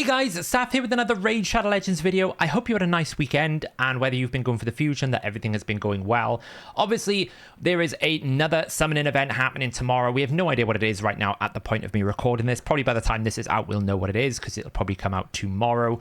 guys, Saf here with another Raid Shadow Legends video. I hope you had a nice weekend, and whether you've been going for the Fushan, that everything has been going well. Obviously, there is another summoning event happening tomorrow. We have no idea what it is right now at the point of me recording this. Probably by the time this is out, we'll know what it is, because it'll probably come out tomorrow.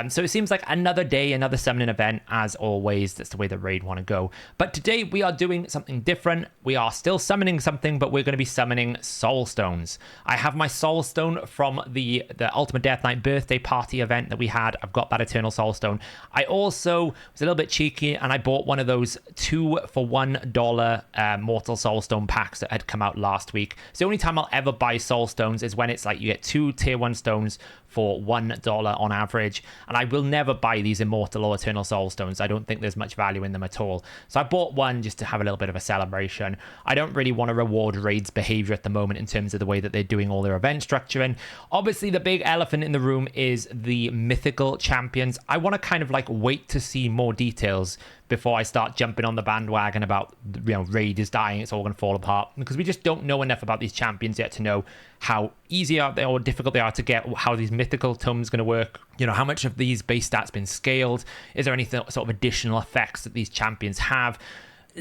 So it seems like another day, another summoning event, as always. That's the way the Raid want to go. But today, we are doing something different. We are still summoning something, but we're going to be summoning Soul Stones. I have my Soul Stone from the Ultimate Death Knight birthday party event that we had. I've got that Eternal Soul Stone. I also was a little bit cheeky and I bought one of those 2 for $1 Mortal Soul Stone packs that had come out last week. So the only time I'll ever buy Soul Stones is when it's like you get 2 tier 1 stones for $1 on average, and I will never buy these Immortal or Eternal Soul Stones. I don't think there's much value in them at all. So I bought one just to have a little bit of a celebration. I don't really want to reward Raid's behavior at the moment in terms of the way that they're doing all their event structuring. Obviously, the big elephant in the room is the Mythical champions. I want to kind of like wait to see more details before I start jumping on the bandwagon about, you know, Raid is dying, it's all going to fall apart, because we just don't know enough about these champions yet to know how easy are they or difficult they are to get, how these mythical tomes going to work, you know, how much of these base stats been scaled, is there any sort of additional effects that these champions have.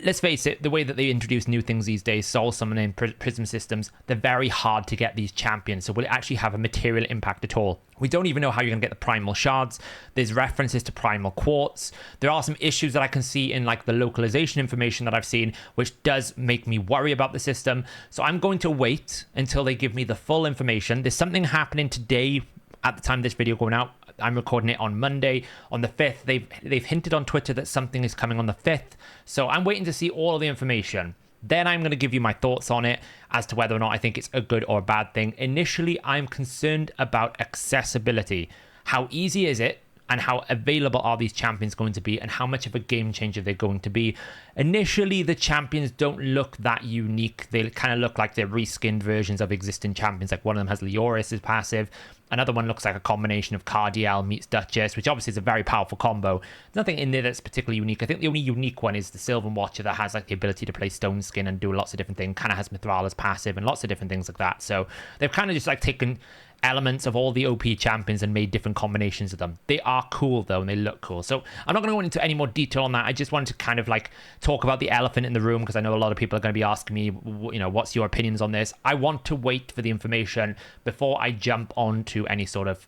Let's face it, the way that they introduce new things these days, soul summoning, prism systems, they're very hard to get these champions. So will it actually have a material impact at all? We don't even know how you're going to get the primal shards. There's references to primal quartz. There are some issues that I can see in like the localization information that I've seen, which does make me worry about the system. So I'm going to wait until they give me the full information. There's something happening today at the time of this video going out. I'm recording it on Monday. On the 5th, they've hinted on Twitter that something is coming on the 5th. So I'm waiting to see all of the information. Then I'm going to give you my thoughts on it as to whether or not I think it's a good or a bad thing. Initially, I'm concerned about accessibility. How easy is it? And how available are these champions going to be, and how much of a game changer they're going to be. Initially, the champions don't look that unique. They kind of look like they're reskinned versions of existing champions. Like one of them has Leoris as passive. Another one looks like a combination of Cardiel meets Duchess, which obviously is a very powerful combo. There's nothing in there that's particularly unique. I think the only unique one is the Sylvan Watcher that has like the ability to play Stone Skin and do lots of different things. Kind of has Mithral as passive and lots of different things like that. So they've kind of just like taken elements of all the OP champions and made different combinations of them. They are cool though, and they look cool. So I'm not going to go into any more detail on that. I just wanted to kind of like talk about the elephant in the room, because I know a lot of people are going to be asking me, you know, what's your opinions on this? I want to wait for the information before I jump onto any sort of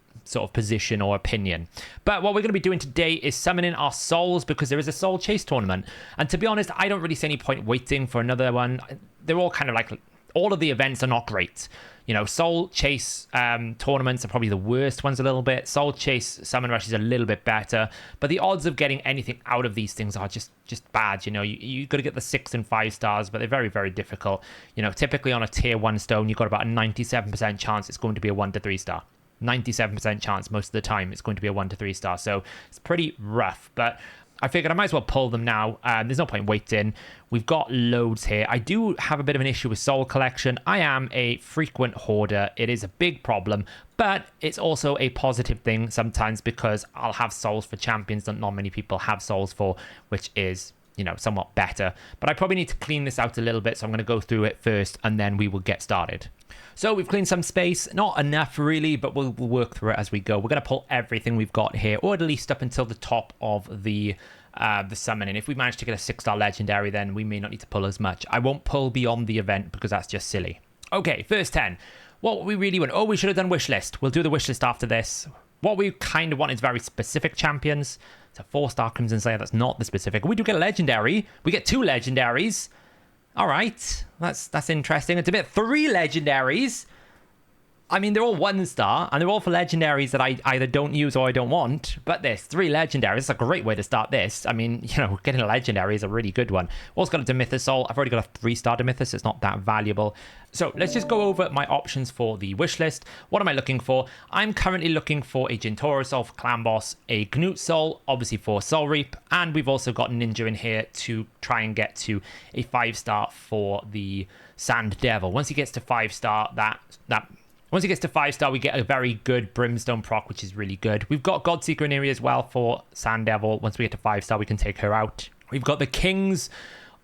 position or opinion. But what we're going to be doing today is summoning our souls, because there is a soul chase tournament. And to be honest, I don't really see any point waiting for another one. They're all kind of like, all of the events are not great. You know, Soul Chase tournaments are probably the worst ones a little bit. Soul Chase Summon Rush is a little bit better. But the odds of getting anything out of these things are just bad. You know, you got to get the 6 and 5 stars, but they're very, very difficult. You know, typically on a tier 1 stone, you've got about a 97% chance it's going to be a 1 to 3 star. 97% chance most of the time it's going to be a 1 to 3 star. So it's pretty rough. But I figured I might as well pull them now. There's no point waiting. We've got loads here. I do have a bit of an issue with soul collection. I am a frequent hoarder. It is a big problem, but it's also a positive thing sometimes, because I'll have souls for champions that not many people have souls for, which is, you know, somewhat better. But I probably need to clean this out a little bit, so I'm going to go through it first, and then we will get started. So we've cleaned some space, not enough really, but we'll work through it as we go. We're going to pull everything we've got here, or at least up until the top of the summoning. If we manage to get a 6-star legendary, then we may not need to pull as much. I won't pull beyond the event, because that's just silly. Okay, first 10. What we really want, we should have done wishlist. We'll do the wishlist after this. What we kind of want is very specific champions. It's a 4-star Crimson Slayer, that's not the specific. We do get a legendary. We get 2 legendaries. All right, that's interesting. It's a bit 3 legendaries. I mean, they're all 1-star, and they're all for legendaries that I either don't use or I don't want. But there's 3 legendaries. It's a great way to start this. I mean, you know, getting a legendary is a really good one. Also got a Demythos. I've already got a 3-star Demythos. It's not that valuable. So let's just go over my options for the wish list. What am I looking for? I'm currently looking for a Jintoro Soul for Clan Boss, a Gnut Soul, obviously for Soul Reap, and we've also got Ninja in here to try and get to a 5-star for the Sand Devil. Once he gets to 5-star, once he gets to 5-star, we get a very good Brimstone proc, which is really good. We've got Godseeker in here as well for Sand Devil. Once we get to 5-star, we can take her out. We've got the Kings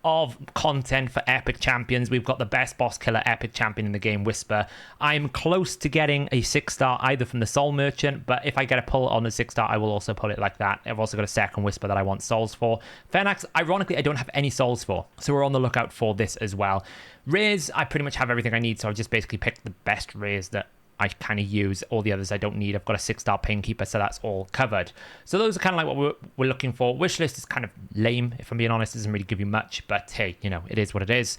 of content for epic champions. We've got the best boss killer epic champion in the game, Whisper. I'm close to getting a 6-star either from the Soul Merchant, but if I get a pull on the 6-star, I will also pull it like that. I've also got a second Whisper that I want souls for. Phenax, ironically, I don't have any souls for, so we're on the lookout for this as well. Rares, I pretty much have everything I need, so I've just basically picked the best rares that I kind of use. All the others I don't need. I've got a 6-star Painkeeper, so that's all covered. So those are kind of like what we're looking for. Wishlist is kind of lame, if I'm being honest. It doesn't really give you much, but hey, you know, it is what it is.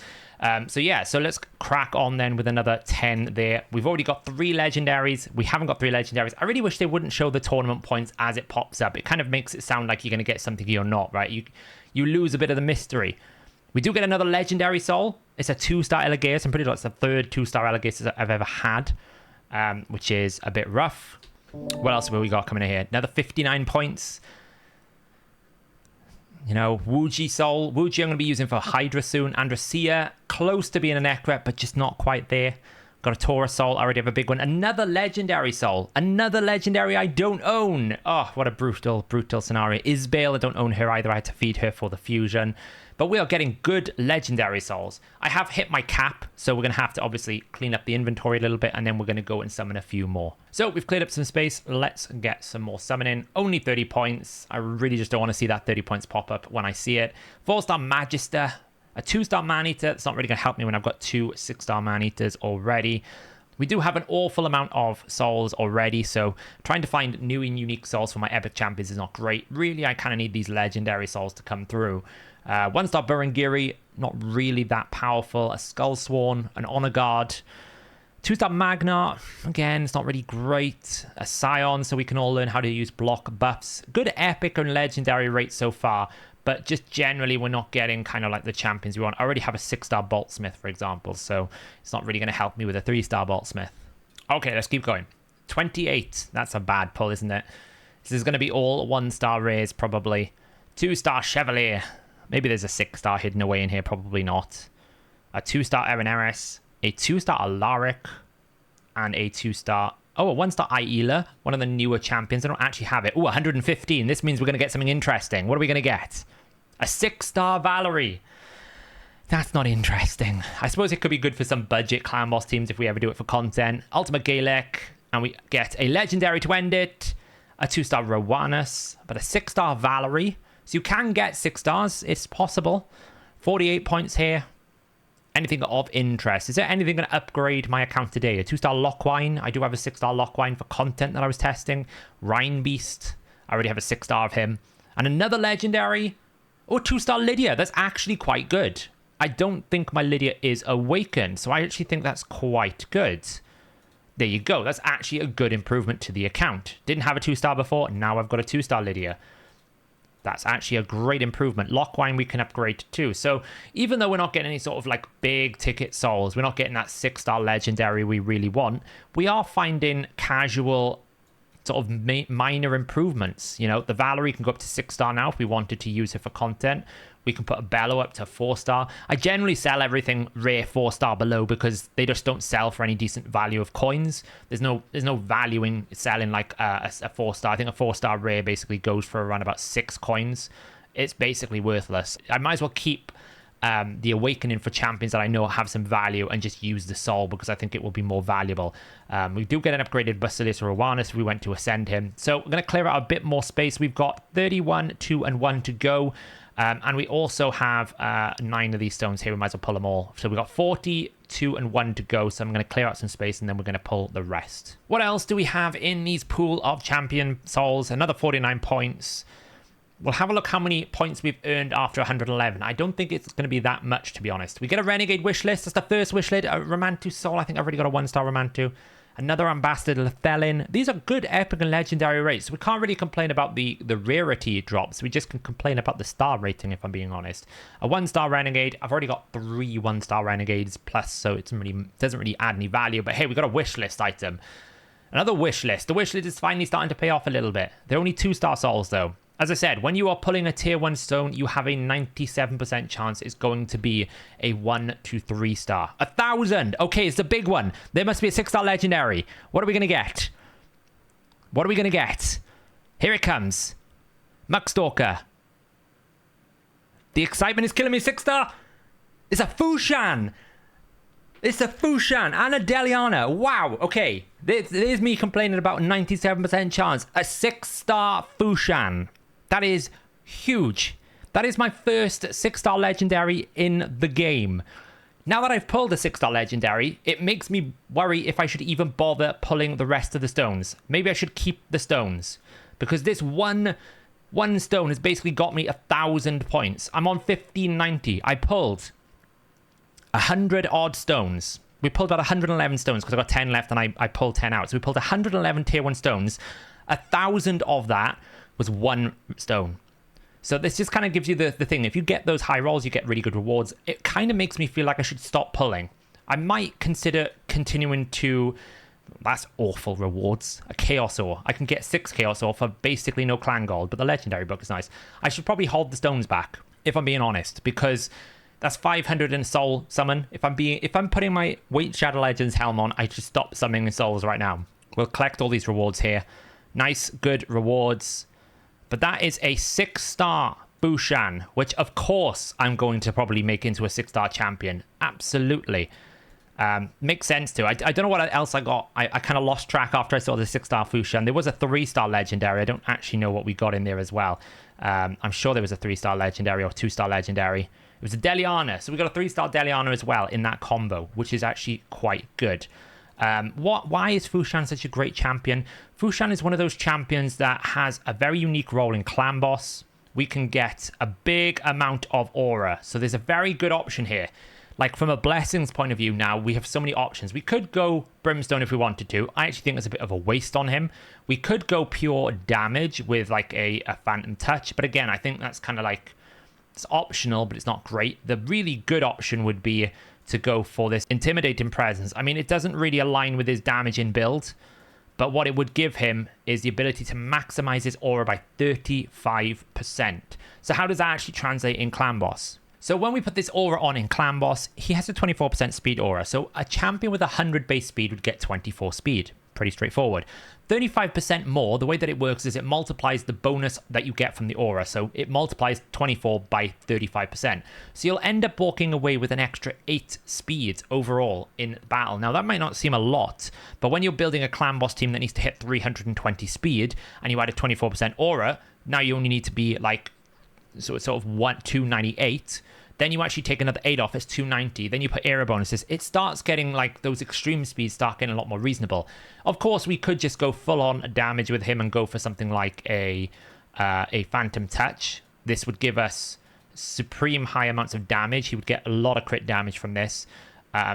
So yeah, so let's crack on then with another 10 there. We've already got 3 legendaries. We haven't got 3 legendaries. I really wish they wouldn't show the tournament points as it pops up. It kind of makes it sound like you're going to get something you're not, right? You lose a bit of the mystery. We do get another legendary soul. It's a 2-star Elegaeus. I'm pretty sure it's the 3rd 2-star Elegaeus I've ever had. Which is a bit rough. What else have we got coming in here? Another 59 points. You know, Wuji Soul. Wuji I'm going to be using for Hydra soon. Androsia, close to being an Ekrep, but just not quite there. Got a Taurus Soul. I already have a big one. Another legendary soul. Another legendary I don't own. Oh, what a brutal scenario. Isbale, I don't own her either. I had to feed her for the fusion. But we are getting good legendary souls. I have hit my cap, so we're going to have to obviously clean up the inventory a little bit, and then we're going to go and summon a few more. So we've cleared up some space. Let's get some more summoning. Only 30 points. I really just don't want to see that 30 points pop up when I see it. 4-star Magister. A 2-star Maneater. It's not really going to help me when I've got 2 6-star Maneaters already. We do have an awful amount of souls already, so trying to find new and unique souls for my epic champions is not great. Really, I kind of need these legendary souls to come through. 1-star Burangiri, not really that powerful. A Skullsworn, an Honor Guard. 2-star Magna, again, it's not really great. A Scion, so we can all learn how to use block buffs. Good epic and legendary rates so far, but just generally we're not getting kind of like the champions we want. I already have a 6-star Boltsmith, for example, so it's not really going to help me with a 3-star Boltsmith. Okay, let's keep going. 28, that's a bad pull, isn't it? This is going to be all 1-star rares, probably. 2-star Chevalier. Maybe there's a 6-star hidden away in here, probably not. A 2-star Ereneris, a 2-star Alaric, and a 2-star... Oh, a 1-star Aila, one of the newer champions. I don't actually have it. Oh, 115. This means we're going to get something interesting. What are we going to get? A 6-star Valerie. That's not interesting. I suppose it could be good for some budget clan boss teams if we ever do it for content. Ultimate Gaelic, and we get a legendary to end it. A 2-star Rowanus, but a 6-star Valerie. So you can get 6 stars. It's possible. 48 points here. Anything of interest? Is there anything going to upgrade my account today? A 2-star Lockwine. I do have a 6-star Lockwine for content that I was testing. Rhine Beast. I already have a 6-star of him. And another legendary. Oh, 2-star Lydia. That's actually quite good. I don't think my Lydia is awakened, so I actually think that's quite good. There you go. That's actually a good improvement to the account. Didn't have a 2-star before. Now I've got a 2-star Lydia. That's actually a great improvement. Lockwine we can upgrade too. So even though we're not getting any sort of like big ticket souls, we're not getting that 6-star legendary we really want, we are finding casual sort of minor improvements. You know, the Valerie can go up to 6-star now if we wanted to use it for content. We can put a Bello up to 4-star. I generally sell everything rare 4-star below because they just don't sell for any decent value of coins. There's no value in selling like a 4-star. I think a 4-star rare basically goes for around about 6 coins. It's basically worthless. I might as well keep the Awakening for champions that I know have some value and just use the soul because I think it will be more valuable. We do get an upgraded Basilius Rowanus if we went to ascend him. So we're going to clear out a bit more space. We've got 31, 2, and 1 to go. And we also have 9 of these stones here. We might as well pull them all. So we've got 40, 2, and 1 to go. So I'm going to clear out some space and then we're going to pull the rest. What else do we have in these pool of champion souls? Another 49 points. We'll have a look how many points we've earned after 111. I don't think it's going to be that much, to be honest. We get a Renegade wishlist. That's the first wishlist. A Romantu soul. I think I've already got a 1-star Romantu. Another Ambassador Lethelin. These are good epic and legendary rates. We can't really complain about the rarity drops. We just can complain about the star rating, if I'm being honest. A 1-star Renegade. I've already got 3 1-star Renegades plus, so it doesn't really add any value. But hey, we got a wish list item. Another wish list. The wish list is finally starting to pay off a little bit. They're only 2-star souls, though. As I said, when you are pulling a tier 1 stone, you have a 97% chance it's going to be a 1 to 3 star. 1,000! Okay, it's the big one. There must be a 6-star legendary. What are we going to get? What are we going to get? Here it comes. Muckstalker. The excitement is killing me. 6-star. It's a Fushan. It's a Fushan and a Deliana. Wow. Okay. There's me complaining about 97% chance. A 6-star Fushan. That is huge. That is my first 6-star legendary in the game. Now that I've pulled a 6-star legendary, it makes me worry if I should even bother pulling the rest of the stones. Maybe I should keep the stones. Because this one stone has basically got me 1,000 points. I'm on 1590. I pulled 100 odd stones. We pulled about 111 stones because I got 10 left and I pulled 10 out. So we pulled 111 tier 1 stones. 1,000 of that was one stone. So this just kind of gives you the thing. If you get those high rolls, you get really good rewards. It kind of makes me feel like I should stop pulling. I might consider continuing to... That's awful rewards. A Chaos Ore. I can get 6 Chaos Ore for basically no clan gold, but the Legendary book is nice. I should probably hold the stones back, if I'm being honest, because that's 500 in soul summon. If I'm putting my Weight Shadow Legends helm on, I should stop summoning souls right now. We'll collect all these rewards here. Nice, good rewards. But that is a 6-star Fushan, which of course I'm going to probably make into a 6-star champion. Absolutely. Makes sense too. I don't know what else I got. I kind of lost track after I saw the 6-star Fushan. There was a 3-star legendary. I don't actually know what we got in there as well. I'm sure there was a 3-star legendary or 2-star legendary. It was a Deliana. So we got a 3-star Deliana as well in that combo, which is actually quite good. Why is Fushan such a great champion? Fushan is one of those champions that has a very unique role in Clan Boss. We can get a big amount of aura. So there's a very good option here. Like from a blessings point of view now, we have so many options. We could go Brimstone if we wanted to. I actually think it's a bit of a waste on him. We could go pure damage with like a Phantom Touch. But again, I think that's kind of like, it's optional, but it's not great. The really good option would be to go for this Intimidating Presence. I mean, it doesn't really align with his damage in build, but what it would give him is the ability to maximize his aura by 35%. So how does that actually translate in Clan Boss? So when we put this aura on in Clan Boss, he has a 24% speed aura. So a champion with 100 base speed would get 24 speed. Pretty straightforward. 35% more, the way that it works is it multiplies the bonus that you get from the aura. So it multiplies 24 by 35%. So you'll end up walking away with an extra 8 speed overall in battle. Now that might not seem a lot, but when you're building a Clan Boss team that needs to hit 320 speed and you add a 24% aura, now you only need to be like, so it's sort of 298. Then you actually take another 8 off, it's 290. Then you put era bonuses. It starts getting like those extreme speeds start getting a lot more reasonable. Of course, we could just go full on damage with him and go for something like a Phantom Touch. This would give us supreme high amounts of damage. He would get a lot of crit damage from this.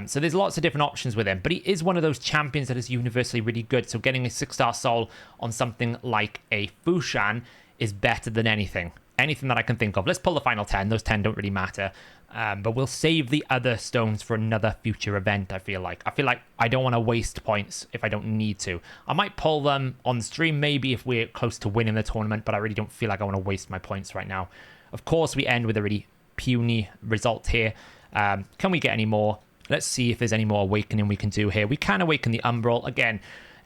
So there's lots of different options with him. But he is one of those champions that is universally really good. So getting a 6-star soul on something like a Fushan is better than anything. Anything that I can think of. Let's pull the final 10. Those 10 don't really matter. But we'll save the other stones for another future event, I feel like. I don't want to waste points if I don't need to. I might pull them on stream maybe if we're close to winning the tournament, but I really don't feel like I want to waste my points right now. Of course, we end with a really puny result here. Can we get any more? Let's see if there's any more awakening we can do here. We can awaken the Umbral. Again,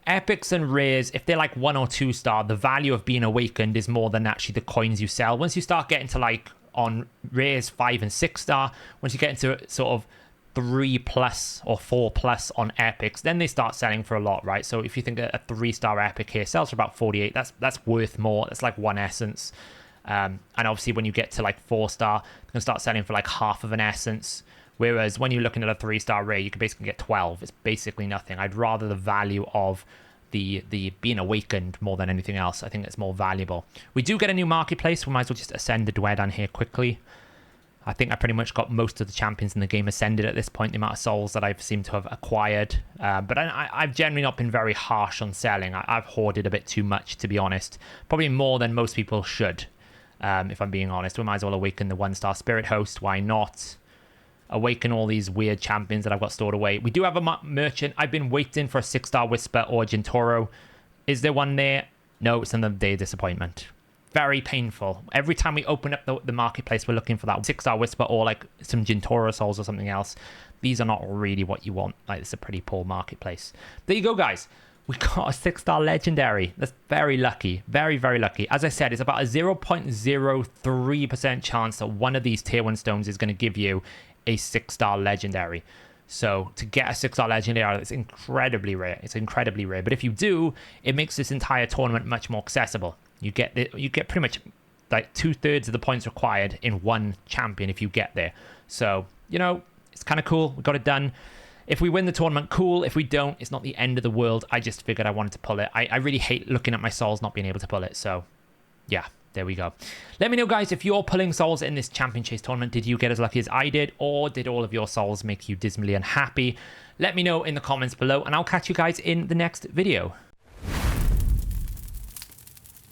epics and rares, if they're like 1 or 2 star, the value of being awakened is more than actually the coins you sell. Once you start getting to like on rares 5 and 6 star, once you get into sort of 3+ or 4+ on epics, then they start selling for a lot, right? So if you think a 3-star epic here sells for about 48, that's worth more. That's like 1 essence. And obviously when you get to like 4-star, you can start selling for like half of an essence. Whereas when you're looking at a 3-star rare, you can basically get 12. It's basically nothing. I'd rather the value of the being awakened more than anything else. I think it's more valuable. We do get a new marketplace. We might as well just ascend the Dwedan here quickly. I think I pretty much got most of the champions in the game ascended at this point, the amount of souls that I've seemed to have acquired. But I've generally not been very harsh on selling. I've hoarded a bit too much, to be honest. Probably more than most people should, if I'm being honest. We might as well awaken the 1-star Spirit Host. Why not? Awaken all these weird champions that I've got stored away. We do have a merchant. I've been waiting for a 6-star Whisper or Gintoro. Is there one there? No, it's another day of disappointment. Very painful. Every time we open up the marketplace, we're looking for that 6-star Whisper or like some Gintoro souls or something else. These are not really what you want. Like, it's a pretty poor marketplace. There you go, guys. we got a 6-star legendary. That's very lucky. Very, very lucky. As I said, it's about a 0.03% chance that one of these tier 1 stones is going to give you a 6-star legendary. So to get a 6-star legendary, it's incredibly rare. It's incredibly rare. But if you do, it makes this entire tournament much more accessible. You get pretty much like 2/3 of the points required in one champion if you get there. So, you know, it's kind of cool. We got it done. If we win the tournament, cool. If we don't, it's not the end of the world. I just figured I wanted to pull it. I really hate looking at my souls not being able to pull it. So, yeah, there we go. Let me know, guys, if you're pulling souls in this champion chase tournament, did you get as lucky as I did? Or did all of your souls make you dismally unhappy? Let me know in the comments below, and I'll catch you guys in the next video.